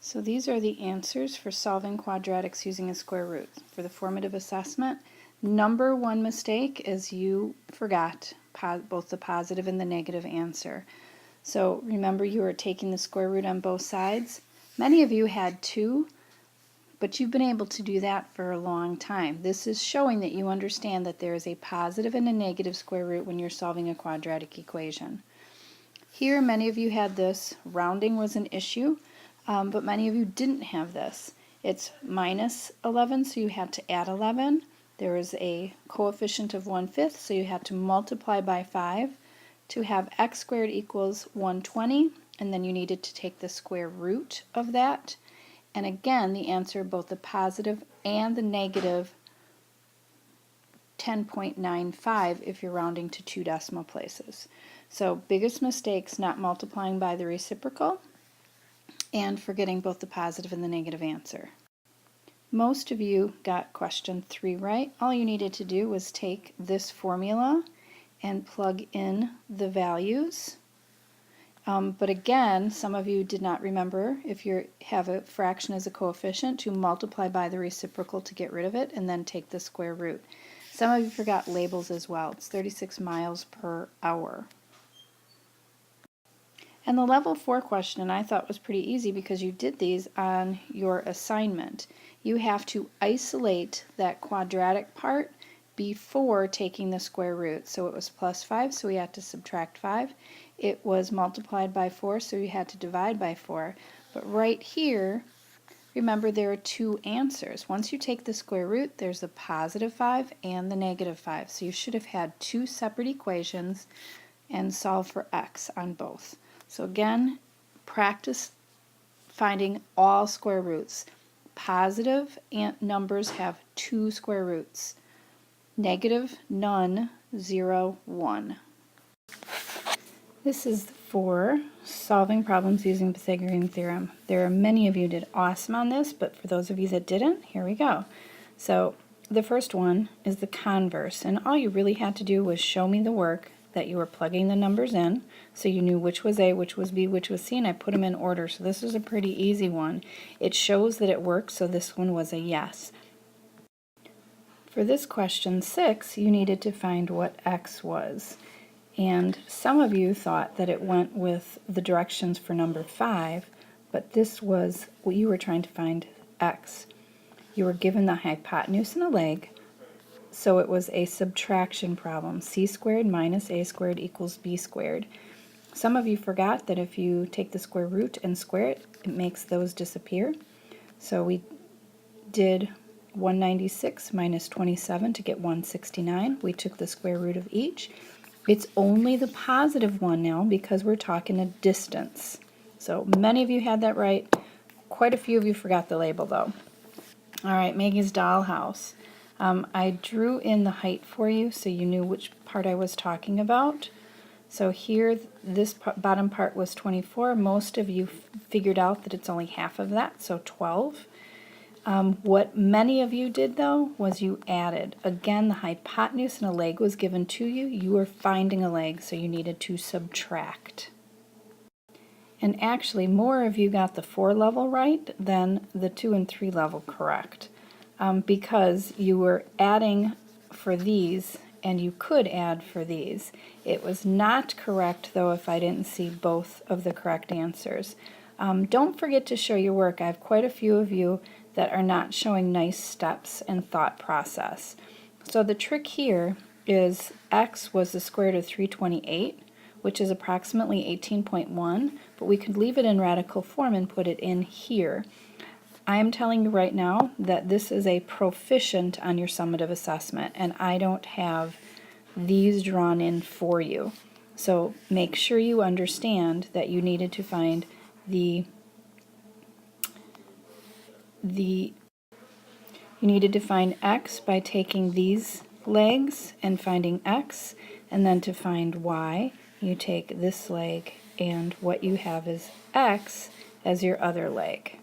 So these are the answers for solving quadratics using a square root. For the formative assessment, number one mistake is you forgot both the positive and the negative answer. So remember, you were taking the square root on both sides. Many of you had 2, but you've been able to do that for a long time. This is showing that you understand that there is a positive and a negative square root when you're solving a quadratic equation. Here, many of you had this. Rounding was an issue, but many of you didn't have this. It's minus 11, so you had to add 11. There was a coefficient of 1/5, so you had to multiply by 5 to have x squared equals 120, and then you needed to take the square root of that. And again, the answer, both the positive and the negative, 10.95 if you're rounding to 2 decimal places. So biggest mistakes, not multiplying by the reciprocal and forgetting both the positive and the negative answer. Most of you got question 3 right. All you needed to do was take this formula and plug in the values. But again, some of you did not remember, if you have a fraction as a coefficient, to multiply by the reciprocal to get rid of it and then take the square root. Some of you forgot labels as well. It's 36 miles per hour. And the level 4 question I thought was pretty easy because you did these on your assignment. You have to isolate that quadratic part before taking the square root. So it was plus 5, so we had to subtract 5. It was multiplied by 4, so you had to divide by 4. But right here, remember, there are 2 answers. Once you take the square root, there's the positive 5 and the negative 5. So you should have had 2 separate equations and solve for x on both. So again, practice finding all square roots. Positive numbers have 2 square roots. Negative, none, 0, 1. This is for solving problems using Pythagorean theorem. There are many of you did awesome on this, but for those of you that didn't, here we go. So the first one is the converse, and all you really had to do was show me the work that you were plugging the numbers in, so you knew which was A, which was B, which was C, and I put them in order. So this is a pretty easy one. It shows that it works, so this one was a yes. For this question 6, you needed to find what x was. And some of you thought that it went with the directions for number 5, but this was what you were trying to find, x. You were given the hypotenuse and a leg, so it was a subtraction problem. C squared minus A squared equals B squared. Some of you forgot that if you take the square root and square it, it makes those disappear. So we did 196 minus 27 to get 169. We took the square root of each. It's only the positive one now because we're talking a distance. So many of you had that right. Quite a few of you forgot the label though. All right, Maggie's dollhouse. I drew in the height for you so you knew which part I was talking about. So here, this bottom part was 24. Most of you figured out that it's only half of that, so 12. What many of you did, though, was you added. Again, the hypotenuse and a leg was given to you. You were finding a leg, so you needed to subtract. And actually, more of you got the 4 level right than the 2 and 3 level correct, because you were adding for these, and you could add for these. It was not correct, though, if I didn't see both of the correct answers. Don't forget to show your work. I have quite a few of you that are not showing nice steps and thought process. So the trick here is x was the square root of 328, which is approximately 18.1, but we could leave it in radical form and put it in here. I am telling you right now that this is a proficient on your summative assessment, and I don't have these drawn in for you. So make sure you understand that you needed to find you needed to find x by taking these legs and finding x, and then to find y, you take this leg, and what you have is x as your other leg.